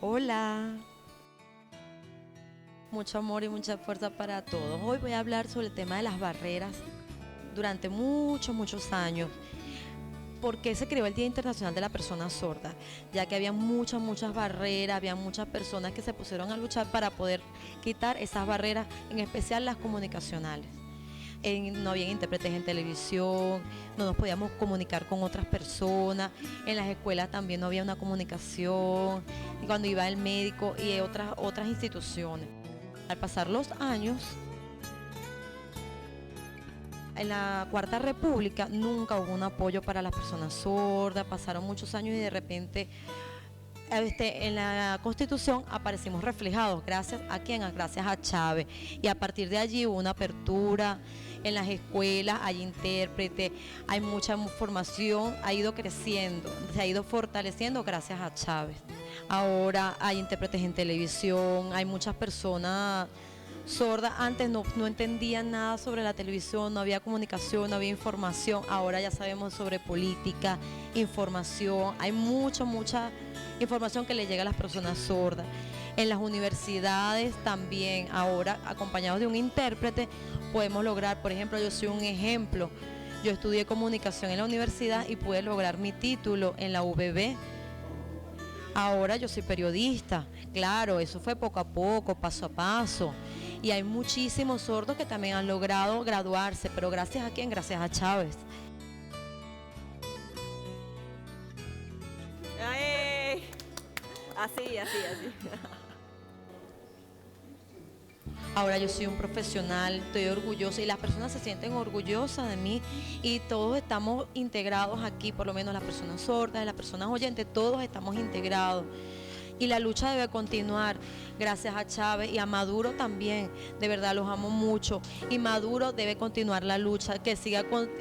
Hola. Mucho amor y mucha fuerza para todos. Hoy voy a hablar sobre el tema de las barreras. Durante muchos años, ¿por qué se creó el Día Internacional de la Persona Sorda? Ya que había muchas barreras, había muchas personas que se pusieron a luchar para poder quitar esas barreras, en especial las comunicacionales. No había intérpretes en televisión, no nos podíamos comunicar con otras personas, en las escuelas también no había una comunicación, y cuando iba el médico y otras instituciones. Al pasar los años, en la Cuarta República nunca hubo un apoyo para las personas sordas, pasaron muchos años y de repente en la Constitución aparecimos reflejados. ¿Gracias a quién? Gracias a Chávez. Y a partir de allí hubo una apertura en las escuelas, hay intérprete, hay mucha formación, ha ido creciendo, se ha ido fortaleciendo gracias a Chávez. Ahora hay intérpretes en televisión, hay muchas personas sordas. Antes no entendían nada sobre la televisión, no había comunicación, no había información. Ahora ya sabemos sobre política, información, hay mucha información que le llega a las personas sordas. En las universidades también, ahora acompañados de un intérprete, podemos lograr, por ejemplo, yo soy un ejemplo, yo estudié comunicación en la universidad y pude lograr mi título en la UBB. Ahora yo soy periodista, claro, eso fue poco a poco, paso a paso. Y hay muchísimos sordos que también han logrado graduarse, pero ¿gracias a quién? Gracias a Chávez. ¡Ay! Así. Ahora yo soy un profesional, estoy orgullosa y las personas se sienten orgullosas de mí y todos estamos integrados aquí, por lo menos las personas sordas, las personas oyentes, todos estamos integrados. Y la lucha debe continuar, gracias a Chávez y a Maduro también, de verdad los amo mucho. Y Maduro debe continuar la lucha, que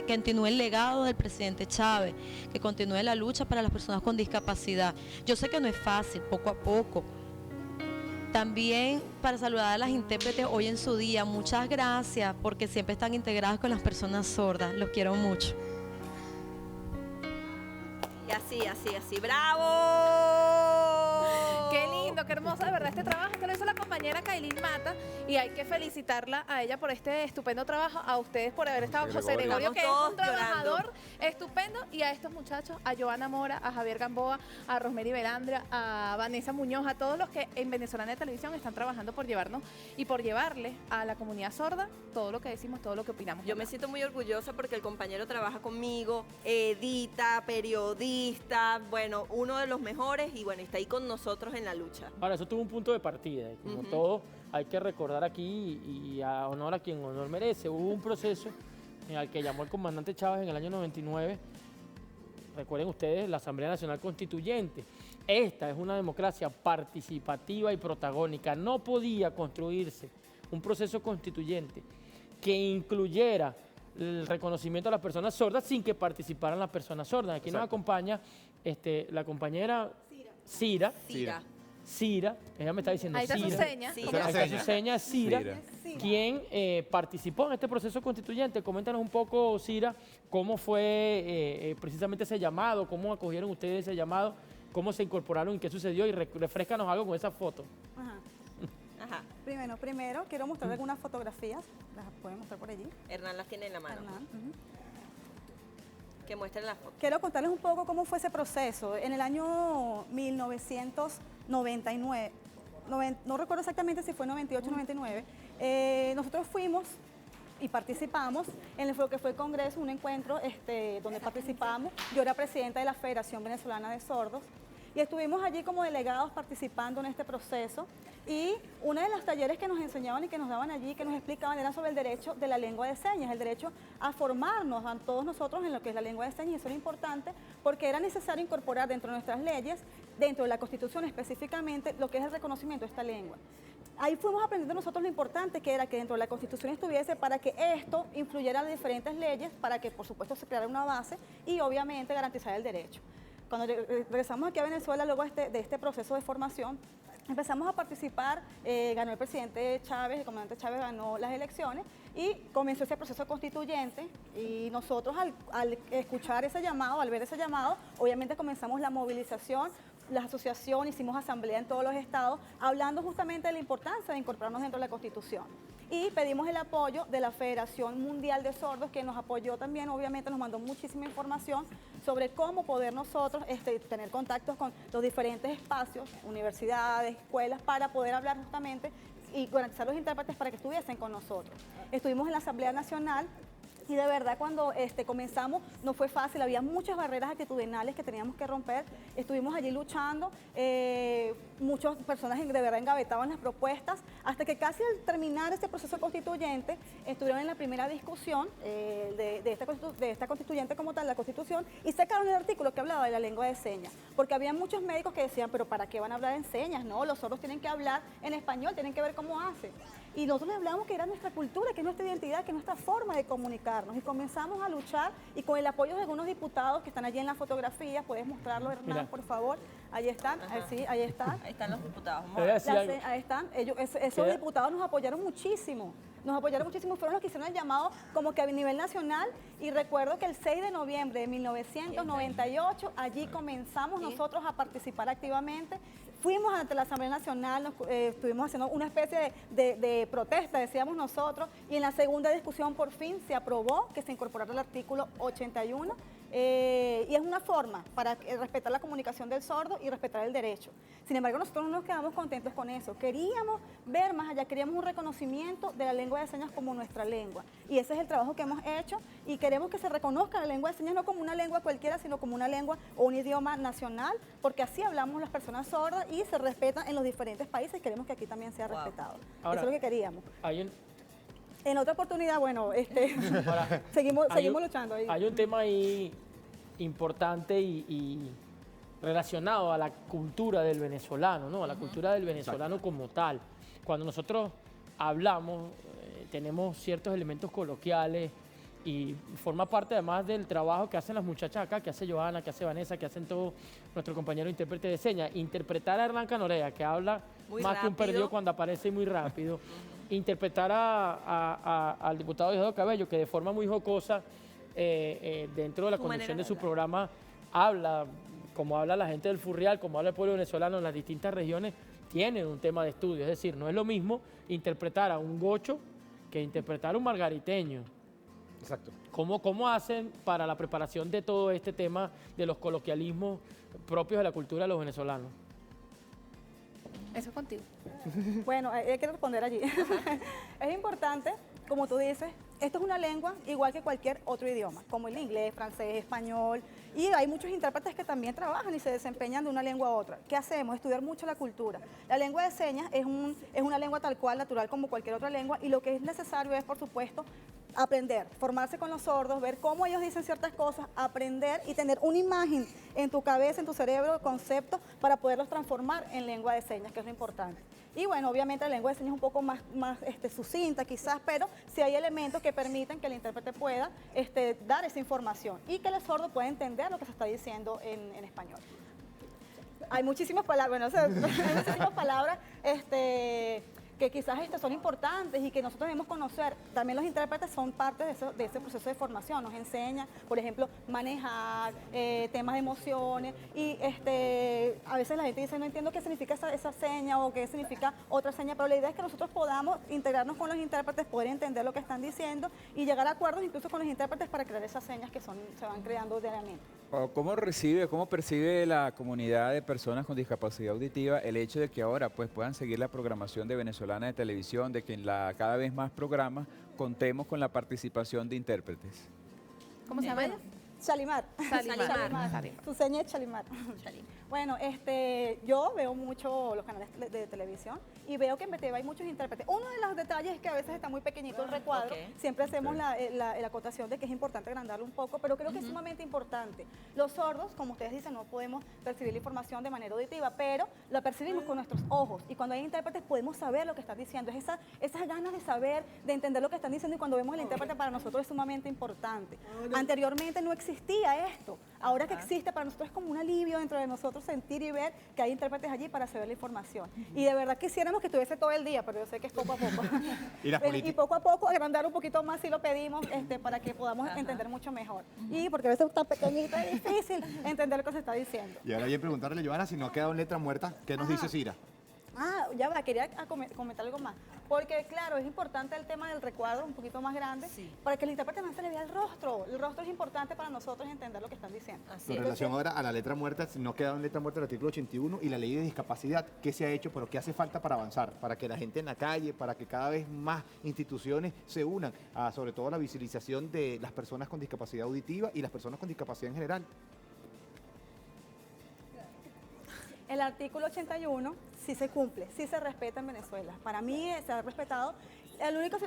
continúe el legado del presidente Chávez, que continúe la lucha para las personas con discapacidad. Yo sé que no es fácil, poco a poco. También para saludar a las intérpretes hoy en su día, muchas gracias porque siempre están integradas con las personas sordas, los quiero mucho. Y así, ¡bravo! Qué lindo, qué hermoso de verdad este trabajo que lo hizo la compañera Kailin Mata y hay que felicitarla a ella por este estupendo trabajo, a ustedes por haber estado, José Gregorio, que es un trabajador estupendo, y a estos muchachos, a Joana Mora, a Javier Gamboa, a Rosemary Belandria, a Vanessa Muñoz, a todos los que en Venezolana de Televisión están trabajando por llevarnos y por llevarle a la comunidad sorda todo lo que decimos, todo lo que opinamos. Yo me siento muy orgullosa porque el compañero trabaja conmigo, edita, periodista, bueno, uno de los mejores y bueno, está ahí con nosotros en la lucha. Ahora, eso tuvo un punto de partida, y como todo, hay que recordar aquí y a honor a quien honor merece. Hubo un proceso en el que llamó el comandante Chávez en el año 99, recuerden ustedes, la Asamblea Nacional Constituyente. Esta es una democracia participativa y protagónica. No podía construirse un proceso constituyente que incluyera el reconocimiento a las personas sordas sin que participaran las personas sordas. Aquí nos acompaña la compañera Cira, ella me está diciendo ahí está Cira. su seña. Ahí está su seña, Cira, quien participó en este proceso constituyente. Coméntanos un poco, Cira, cómo fue precisamente ese llamado, cómo acogieron ustedes ese llamado, cómo se incorporaron y qué sucedió, y refrescanos algo con esa foto. Ajá. Primero quiero mostrar algunas fotografías, las pueden mostrar por allí. Hernán las tiene en la mano. Hernán. Que muestren las fotos. Quiero contarles un poco cómo fue ese proceso. En el año 1999, no recuerdo exactamente si fue 98 o 99, nosotros fuimos y participamos en lo que fue el Congreso, un encuentro donde participamos. Yo era presidenta de la Federación Venezolana de Sordos y estuvimos allí como delegados participando en este proceso. Y uno de los talleres que nos enseñaban y que nos daban allí, que nos explicaban, era sobre el derecho de la lengua de señas, el derecho a formarnos a todos nosotros en lo que es la lengua de señas. Y eso era importante porque era necesario incorporar dentro de nuestras leyes, dentro de la Constitución específicamente, lo que es el reconocimiento de esta lengua. Ahí fuimos aprendiendo nosotros lo importante que era que dentro de la Constitución estuviese para que esto influyera en diferentes leyes, para que por supuesto se creara una base y obviamente garantizar el derecho. Cuando regresamos aquí a Venezuela, luego de este proceso de formación, empezamos a participar, ganó el presidente Chávez, el comandante Chávez ganó las elecciones y comenzó ese proceso constituyente, y nosotros al escuchar ese llamado, al ver ese llamado, obviamente comenzamos la movilización. las asociaciones, hicimos asamblea en todos los estados, hablando justamente de la importancia de incorporarnos dentro de la Constitución. Y pedimos el apoyo de la Federación Mundial de Sordos, que nos apoyó también, obviamente nos mandó muchísima información sobre cómo poder nosotros tener contactos con los diferentes espacios, universidades, escuelas, para poder hablar justamente y garantizar los intérpretes para que estuviesen con nosotros. Estuvimos en la Asamblea Nacional. Y de verdad cuando comenzamos no fue fácil, había muchas barreras actitudinales que teníamos que romper, estuvimos allí luchando, muchas personas de verdad engavetaban las propuestas, hasta que casi al terminar este proceso constituyente, estuvieron en la primera discusión de esta constituyente como tal, la Constitución, y sacaron el artículo que hablaba de la lengua de señas, porque había muchos médicos que decían, pero ¿para qué van a hablar en señas? No, los sordos tienen que hablar en español, tienen que ver cómo hacen. Y nosotros les hablábamos que era nuestra cultura, que es nuestra identidad, que es nuestra forma de comunicarnos. Y comenzamos a luchar y con el apoyo de algunos diputados que están allí en la fotografía, puedes mostrarlo, Hernán, Mira. por favor. Ahí están, sí, ahí están. Ahí están los diputados. Te voy a decir algo. Ahí están, esos diputados nos apoyaron muchísimo. Fueron los que hicieron el llamado como que a nivel nacional, y recuerdo que el 6 de noviembre de 1998 allí comenzamos nosotros a participar activamente. Fuimos ante la Asamblea Nacional, estuvimos haciendo una especie de protesta, decíamos nosotros, y en la segunda discusión por fin se aprobó que se incorporara el artículo 81, y es una forma para respetar la comunicación del sordo y respetar el derecho. Sin embargo, nosotros no nos quedamos contentos con eso, queríamos ver más allá, queríamos un reconocimiento de la lengua de señas como nuestra lengua, y ese es el trabajo que hemos hecho, y queremos que se reconozca la lengua de señas no como una lengua cualquiera, sino como una lengua o un idioma nacional, porque así hablamos las personas sordas y se respeta en los diferentes países, y queremos que aquí también sea respetado. Ahora, eso es lo que queríamos. Hay En otra oportunidad, bueno, seguimos luchando ahí. Hay un tema ahí importante y relacionado a la cultura del venezolano, ¿no? A la cultura del venezolano como tal. Cuando nosotros hablamos, tenemos ciertos elementos coloquiales y forma parte además del trabajo que hacen las muchachas acá, que hace Johanna, que hace Vanessa, que hacen todos nuestros compañeros intérpretes de señas. Interpretar a Hernán Canorea, que habla muy más que un rápido. perdido cuando aparece muy rápido. Interpretar al diputado Diosdado Cabello, que de forma muy jocosa, dentro de la Su conducción manera de de su hablar. programa, habla, como habla la gente del Furrial, como habla el pueblo venezolano en las distintas regiones, tienen un tema de estudio. Es decir, no es lo mismo interpretar a un gocho que interpretar a un margariteño. Exacto. ¿Cómo hacen para la preparación de todo este tema de los coloquialismos propios de la cultura de los venezolanos? Eso es contigo. Bueno, hay que responder allí. Es importante, como tú dices, esto es una lengua igual que cualquier otro idioma, como el inglés, francés, español, y hay muchos intérpretes que también trabajan y se desempeñan de una lengua a otra. ¿Qué hacemos? Estudiar mucho la cultura. La lengua de señas es una lengua tal cual, natural como cualquier otra lengua, y lo que es necesario es, por supuesto, aprender, formarse con los sordos, ver cómo ellos dicen ciertas cosas, aprender y tener una imagen en tu cabeza, en tu cerebro, conceptos, para poderlos transformar en lengua de señas, que es lo importante. Y bueno, obviamente la lengua de señas es un poco más sucinta quizás, pero sí hay elementos que permiten que el intérprete pueda dar esa información y que el sordo pueda entender lo que se está diciendo en español. Hay muchísimas palabras, hay muchísimas palabras que quizás son importantes y que nosotros debemos conocer. También los intérpretes son parte de ese proceso de formación. Nos enseña, por ejemplo, manejar temas de emociones y a veces la gente dice, no entiendo qué significa esa seña o qué significa otra seña, pero la idea es que nosotros podamos integrarnos con los intérpretes, poder entender lo que están diciendo y llegar a acuerdos incluso con los intérpretes para crear esas señas que se van creando diariamente. ¿Cómo percibe la comunidad de personas con discapacidad auditiva el hecho de que ahora pues puedan seguir la programación de Venezolana de Televisión, de que en cada vez más programas contemos con la participación de intérpretes? ¿Cómo se llama ella? Chalimar. Chalimar. Su seña es Chalimar. Bueno, yo veo mucho los canales de televisión y veo que en BTV hay muchos intérpretes. Uno de los detalles es que a veces está muy pequeñito el recuadro. Ok. Siempre hacemos la acotación de que es importante agrandarlo un poco, pero creo que es sumamente importante. Los sordos, como ustedes dicen, no podemos percibir la información de manera auditiva, pero la percibimos con nuestros ojos. Y cuando hay intérpretes podemos saber lo que están diciendo. Es esas ganas de saber, de entender lo que están diciendo, y cuando vemos al intérprete para nosotros es sumamente importante. Anteriormente no existía esto. Ahora que existe, para nosotros es como un alivio dentro de nosotros sentir y ver que hay intérpretes allí para saber la información. Y de verdad quisiéramos que estuviese todo el día, pero yo sé que es poco a poco. Y poco a poco agrandar un poquito más si lo pedimos para que podamos entender mucho mejor. Y porque a veces está pequeñito y difícil entender lo que se está diciendo. Y ahora bien preguntarle, Joana, si no ha quedado en letra muerta, ¿qué nos dice Cira? Ya va, quería comentar algo más. Porque, claro, es importante el tema del recuadro un poquito más grande, para que el intérprete no se le vea el rostro. El rostro es importante para nosotros entender lo que están diciendo. En relación ahora a la letra muerta, si no ha quedado en letra muerta el artículo 81 y la ley de discapacidad, ¿qué se ha hecho, pero qué hace falta para avanzar? Para que la gente en la calle, para que cada vez más instituciones se unan a, sobre todo, la visibilización de las personas con discapacidad auditiva y las personas con discapacidad en general. El artículo 81 sí se cumple, sí se respeta en Venezuela. Para mí se ha respetado. El único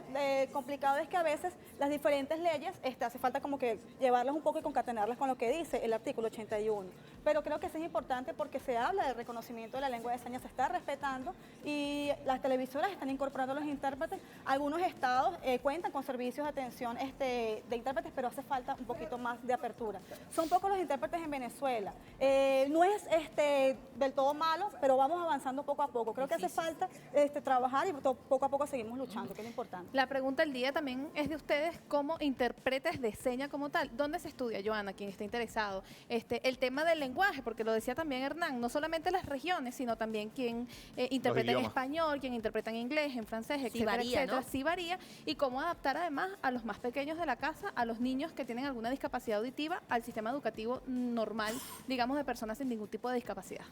complicado es que a veces las diferentes leyes hace falta como que llevarlas un poco y concatenarlas con lo que dice el artículo 81. Pero creo que eso es importante porque se habla del reconocimiento de la lengua de señas, se está respetando y las televisoras están incorporando a los intérpretes. Algunos estados cuentan con servicios de atención de intérpretes, pero hace falta un poquito más de apertura. Son pocos los intérpretes en Venezuela. No es del todo malo, pero vamos avanzando poco a poco. Creo que hace falta trabajar y poco a poco seguimos luchando, que es lo importante. La pregunta del día también es de ustedes como intérpretes de seña como tal. ¿Dónde se estudia, Joana, quien esté interesado? El tema del lenguaje, porque lo decía también Hernán, no solamente las regiones, sino también quien interpreta en español, quien interpreta en inglés, en francés, etcétera, varía, etcétera. ¿no? Sí varía. Y cómo adaptar además a los más pequeños de la casa, a los niños que tienen alguna discapacidad auditiva, al sistema educativo normal, digamos, de personas sin ningún tipo de discapacidad.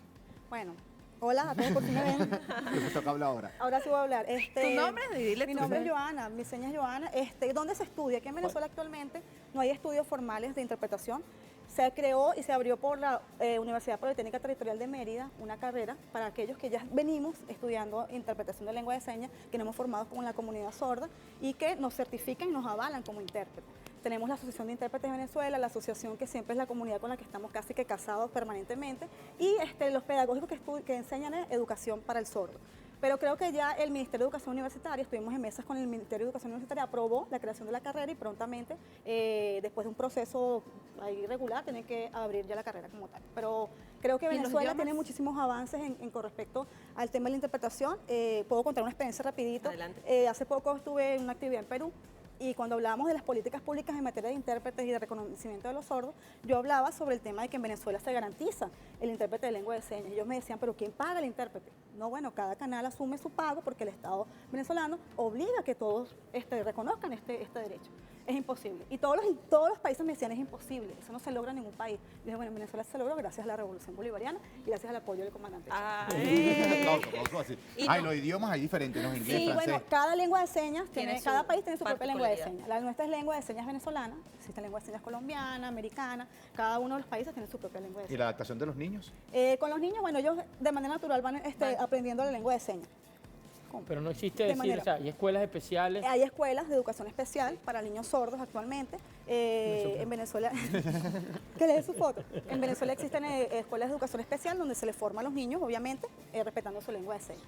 Bueno, hola a todos, por fin me ven. Me toca hablar ahora. Ahora sí voy a hablar. ¿Tu nombre? Dile Mi tu nombre es Joana, mi seña es Joana. ¿Dónde se estudia? Aquí en Venezuela actualmente no hay estudios formales de interpretación. Se creó y se abrió por la Universidad Politécnica Territorial de Mérida una carrera para aquellos que ya venimos estudiando interpretación de lengua de señas, que nos hemos formado con la comunidad sorda y que nos certifican y nos avalan como intérpretes. Tenemos la Asociación de Intérpretes de Venezuela, la asociación que siempre es la comunidad con la que estamos casi que casados permanentemente, y los pedagógicos que enseñan educación para el sordo. Pero creo que ya el Ministerio de Educación Universitaria, estuvimos en mesas con el Ministerio de Educación Universitaria, aprobó la creación de la carrera y prontamente, después de un proceso ahí regular, tienen que abrir ya la carrera como tal. Pero creo que Venezuela tiene muchísimos avances con respecto al tema de la interpretación. Puedo contar una experiencia rapidito. Adelante. Hace poco estuve en una actividad en Perú. Y cuando hablábamos de las políticas públicas en materia de intérpretes y de reconocimiento de los sordos, yo hablaba sobre el tema de que en Venezuela se garantiza el intérprete de lengua de señas. Y ellos me decían, ¿pero quién paga el intérprete? No, bueno, cada canal asume su pago porque el Estado venezolano obliga a que todos reconozcan este derecho. Es imposible. Y todos los países me decían, es imposible, eso no se logra en ningún país. Y dije, bueno, en Venezuela se logró gracias a la Revolución Bolivariana y gracias al apoyo del comandante. Aplauso así. Los idiomas hay diferentes, ¿no? Inglés, Sí, francés. bueno, cada lengua de señas, cada país tiene su propia lengua de particularidad. señas. La nuestra es lengua de señas venezolana, existe lengua de señas colombiana, americana, cada uno de los países tiene su propia lengua de ¿Y señas. la adaptación de los niños? Con los niños, bueno, ellos de manera natural van aprendiendo la lengua de señas. Pero no existe De decir, manera- o sea, hay escuelas especiales. Hay escuelas de educación especial para niños sordos actualmente. En Venezuela, que le dé su foto. En Venezuela existen escuelas de educación especial donde se les forma a los niños, obviamente, respetando su lengua de señas.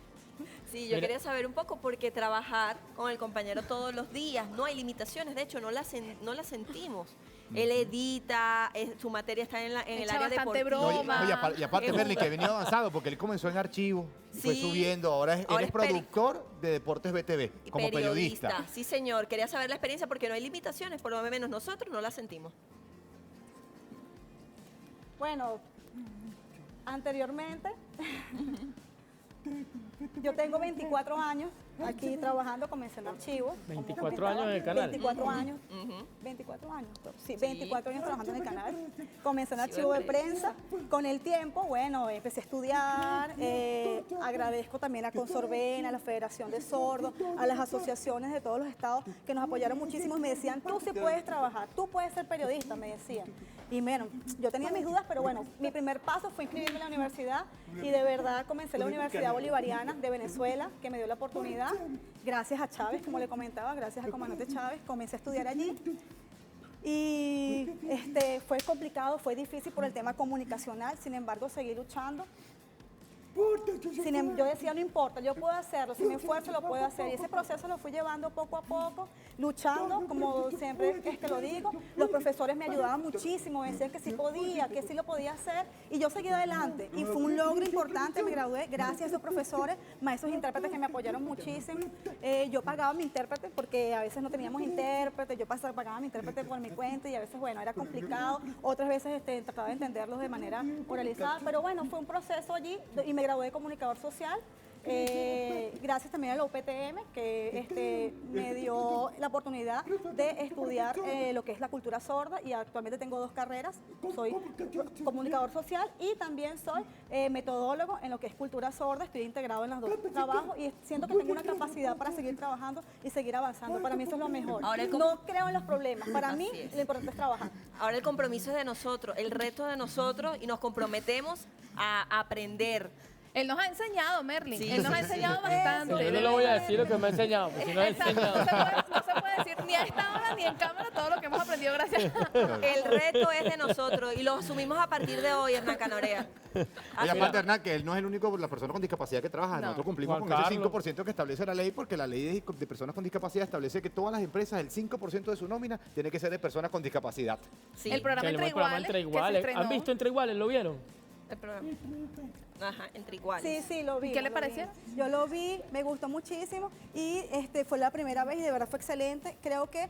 Sí, yo quería saber un poco porque trabajar con el compañero todos los días, no hay limitaciones, de hecho no las sentimos. Él edita, su materia está en el Echa área bastante deportiva. broma. Y aparte, Merly, que ha venido avanzado, porque él comenzó en archivo, fue Sí. subiendo, ahora Ahora eres es productor de Deportes BTV, Y como periodista. Sí, señor, quería saber la experiencia porque no hay limitaciones, por lo menos nosotros no las sentimos. Bueno, anteriormente, yo tengo 24 años aquí trabajando, comencé en archivo. 24 años en el canal. 24 años. Ujú. 24 años. Sí, 24 años trabajando en el canal. Comencé en Sí, archivo de hombre. prensa. Con el tiempo, bueno, empecé a estudiar. Agradezco también a Consorben, a la Federación de Sordos, a las asociaciones de todos los estados que nos apoyaron muchísimo y me decían, tú sí puedes trabajar, tú puedes ser periodista, me decían. Y bueno, yo tenía mis dudas, pero bueno, mi primer paso fue inscribirme en la universidad y de verdad comencé en la Universidad Bolivariana de Venezuela, que me dio la oportunidad, gracias a Chávez, como le comentaba, gracias al comandante Chávez, comencé a estudiar allí. Y fue complicado, fue difícil por el tema comunicacional, sin embargo seguí luchando. Yo decía, no importa, yo puedo hacerlo, si me esfuerzo lo puedo hacer. Y ese proceso lo fui llevando poco a poco, luchando, como siempre lo digo. Los profesores me ayudaban muchísimo, me decían que sí podía, que sí lo podía hacer. Y yo seguí adelante. Y fue un logro importante, me gradué gracias a esos profesores, maestros intérpretes que me apoyaron muchísimo. Yo pagaba mi intérprete porque a veces no teníamos intérprete, yo pagaba mi intérprete por mi cuenta y a veces, bueno, era complicado. Otras veces trataba de entenderlos de manera oralizada, pero bueno, fue un proceso allí y me gradué de comunicador social. Gracias también a la UPTM que me dio la oportunidad de estudiar lo que es la cultura sorda y actualmente tengo 2 carreras, soy comunicador social y también soy metodólogo en lo que es cultura sorda, estoy integrado en los 2 trabajos y siento que tengo una capacidad para seguir trabajando y seguir avanzando, para mí eso es lo mejor. Ahora no creo en los problemas, para mí lo importante es trabajar. Ahora el compromiso es de nosotros, el reto es de nosotros y nos comprometemos a aprender. Él nos ha enseñado, Merlin. Sí, Él nos ha enseñado bastante. Yo no le voy a decir lo que me ha enseñado, porque no ha Exacto, enseñado. no se puede decir ni a esta hora ni en cámara todo lo que hemos aprendido gracias a... El reto es de nosotros y lo asumimos a partir de hoy, Hernán Canorea. Y aparte, Hernán, que él no es el único, la persona con discapacidad que trabaja. No. Nosotros cumplimos Juan con ese Carlos. 5% que establece la ley, porque la ley de personas con discapacidad establece que todas las empresas, el 5% de su nómina, tiene que ser de personas con discapacidad. Sí, El programa Que Entre el programa Iguales, Entre que se Iguales. estrenó. ¿Han visto Entre Iguales? ¿Lo vieron? el programa. Ajá, entre iguales. Sí, lo vi. ¿Y qué le pareció? Yo lo vi, me gustó muchísimo y fue la primera vez y de verdad fue excelente. Creo que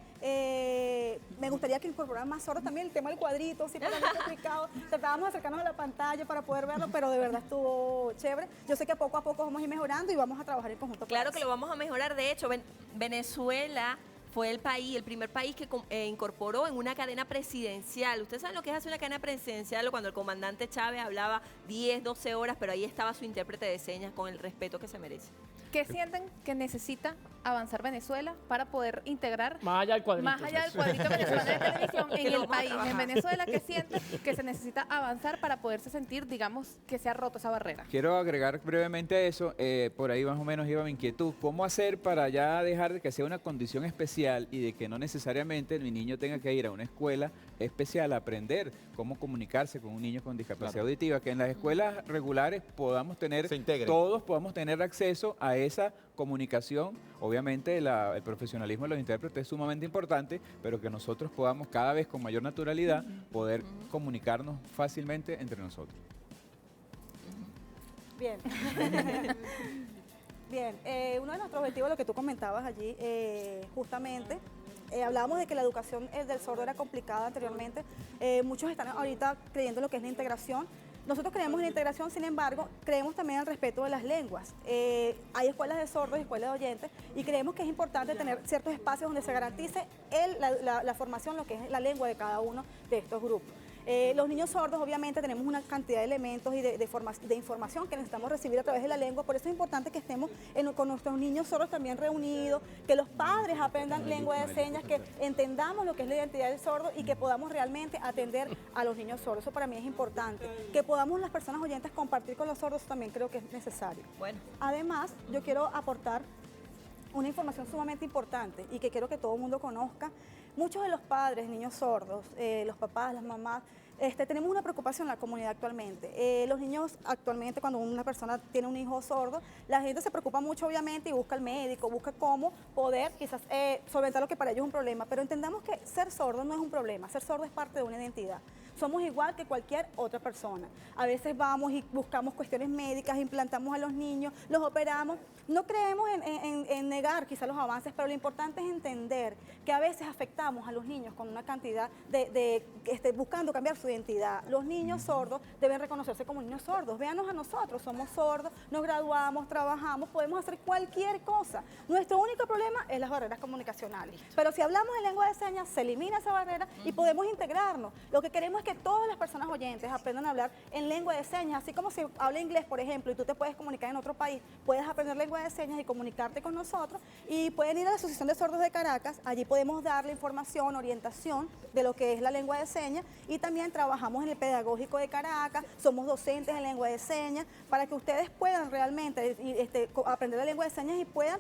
me gustaría que incorporaran más sordos también, el tema del cuadrito, sí, para mí es complicado. Tratábamos de acercarnos a la pantalla para poder verlo, pero de verdad estuvo chévere. Yo sé que poco a poco vamos a ir mejorando y vamos a trabajar en conjunto. Claro que lo vamos a mejorar. De hecho, Venezuela fue el primer país que incorporó en una cadena presidencial. Ustedes saben lo que es hacer una cadena presidencial, cuando el comandante Chávez hablaba 10, 12 horas, pero ahí estaba su intérprete de señas con el respeto que se merece. ¿Qué sienten que necesita avanzar Venezuela para poder integrar Más allá del cuadrito. más allá del cuadrito venezolano de televisión Que en lo el vamos a país, en trabajar. Venezuela? ¿Qué sienten que se necesita avanzar para poderse sentir, digamos, que se ha roto esa barrera? Quiero agregar brevemente a eso, por ahí más o menos iba mi inquietud. ¿Cómo hacer para ya dejar de que sea una condición especial y de que no necesariamente mi niño tenga que ir a una escuela especial a aprender cómo comunicarse con un niño con discapacidad auditiva? Que en las escuelas regulares podamos tener, Se integre. todos podamos tener acceso a esa comunicación. Obviamente el profesionalismo de los intérpretes es sumamente importante, pero que nosotros podamos cada vez con mayor naturalidad poder comunicarnos fácilmente entre nosotros. Bien. Bien, uno de nuestros objetivos, lo que tú comentabas allí, justamente, hablábamos de que la educación del sordo era complicada anteriormente. Muchos están ahorita creyendo en lo que es la integración. Nosotros creemos en la integración, sin embargo, creemos también en el respeto de las lenguas. Hay escuelas de sordos y escuelas de oyentes y creemos que es importante tener ciertos espacios donde se garantice la formación, lo que es la lengua de cada uno de estos grupos. Los niños sordos, obviamente, tenemos una cantidad de elementos y de información que necesitamos recibir a través de la lengua. Por eso es importante que estemos con nuestros niños sordos también reunidos, que los padres aprendan lengua de señas, que entendamos lo que es la identidad del sordo y que podamos realmente atender a los niños sordos. Eso para mí es importante. Que podamos las personas oyentes compartir con los sordos también creo que es necesario. Bueno, Además, yo quiero aportar una información sumamente importante y que quiero que todo el mundo conozca. Muchos de los padres, niños sordos, los papás, las mamás, tenemos una preocupación en la comunidad actualmente. Los niños actualmente, cuando una persona tiene un hijo sordo, la gente se preocupa mucho obviamente y busca al médico, busca cómo poder quizás solventar lo que para ellos es un problema, pero entendamos que ser sordo no es un problema, ser sordo es parte de una identidad. Somos igual que cualquier otra persona. A veces vamos y buscamos cuestiones médicas, implantamos a los niños, los operamos. No creemos en negar quizás los avances, pero lo importante es entender que a veces afectamos a los niños con una cantidad buscando cambiar su identidad. Los niños sordos deben reconocerse como niños sordos. Véanos a nosotros, somos sordos, nos graduamos, trabajamos, podemos hacer cualquier cosa. Nuestro único problema es las barreras comunicacionales. Pero si hablamos en lengua de señas, se elimina esa barrera y podemos integrarnos. Lo que queremos es que todas las personas oyentes aprendan a hablar en lengua de señas, así como si habla inglés, por ejemplo, y tú te puedes comunicar en otro país, puedes aprender lengua de señas y comunicarte con nosotros, y pueden ir a la Asociación de Sordos de Caracas, allí podemos darle información formación, orientación de lo que es la lengua de señas y también trabajamos en el Pedagógico de Caracas, somos docentes en lengua de señas para que ustedes puedan realmente aprender la lengua de señas y puedan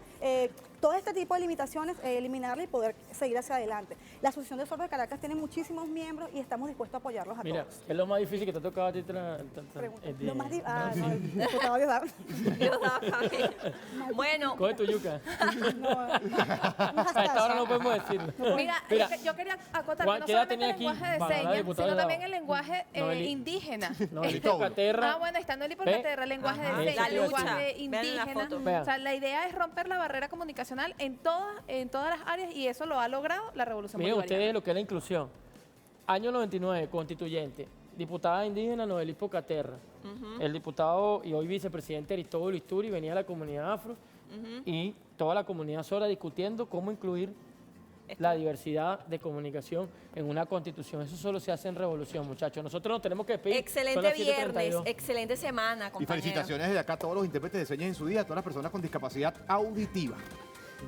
todo este tipo de limitaciones eliminarlas y poder seguir hacia adelante. La Asociación de Sordos de Caracas tiene muchísimos miembros y estamos dispuestos a apoyarlos a Mira, todos. ¿qué es lo más difícil que te ha tocado a ti? Lo más difícil. No, ayudar. Bueno, Coge tu yuca. No, A esta hora no podemos decirlo. Mira, yo quería acotar que no ¿qué edad solamente tenía el aquí? lenguaje de Para la señas, diputada sino de también lado. el lenguaje Noeli. indígena. No, Caterra. Ah, bueno, está Noeli por Caterra, el lenguaje Ajá. de La señas, el lucha. lenguaje Vean la indígena. foto. O sea, la idea es romper la barrera comunicacional en todas las áreas y eso lo ha logrado la Revolución Miren Bolivariana. ustedes lo que es la inclusión. Año 99, constituyente. Diputada indígena Noeli Caterra. El diputado y hoy vicepresidente Aristóbulo Isturi venía de la comunidad afro y toda la comunidad sorda discutiendo cómo incluir la diversidad de comunicación en una constitución. Eso solo se hace en revolución, muchachos. Nosotros nos tenemos que despedir. Son excelente las viernes, 7:32. excelente semana, Y compañeros. felicitaciones desde acá a todos los intérpretes de señas en su día, a todas las personas con discapacidad auditiva.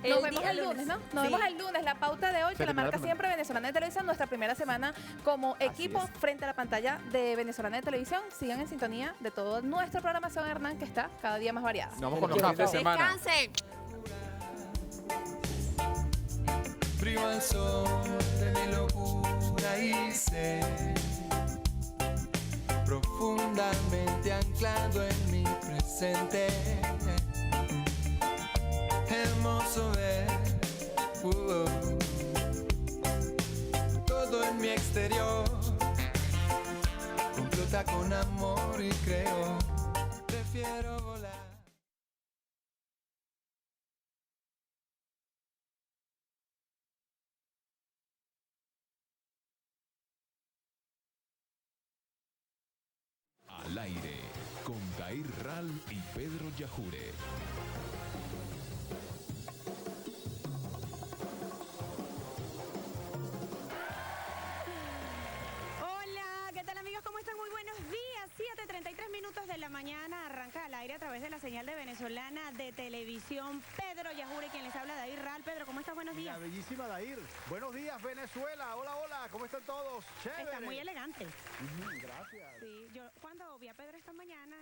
Nos vemos el lunes, ¿no? Nos Sí. vemos el lunes. La pauta de hoy, que la primera marca semana. siempre Venezolana de Televisión, nuestra primera semana como equipo es. frente a la pantalla de Venezolana de Televisión. Sigan en sintonía de toda nuestra programación, Hernán, que está cada día más variada. Nos vamos con los Fin de cafés. semana. Descansen. Frío al sol de mi locura y sé profundamente anclado en mi presente. Hermoso ver todo en mi exterior complota con amor y creo prefiero volar. Al aire, con Dair Ral y Pedro Yajure. Hola, ¿qué tal amigos? ¿Cómo están? Muy buenos días. 7:33 minutos de la mañana arranca al aire a través de la señal de Venezolana de Televisión. Pedro Yajure, quien les habla, Dair Ral. Pedro, ¿cómo estás? Buenos días. La bellísima Dair. Buenos días, Venezuela. Hola, hola. ¿Cómo están todos? Chévere. Está muy elegante. Gracias. Sí, yo cuando vi a Pedro esta mañana...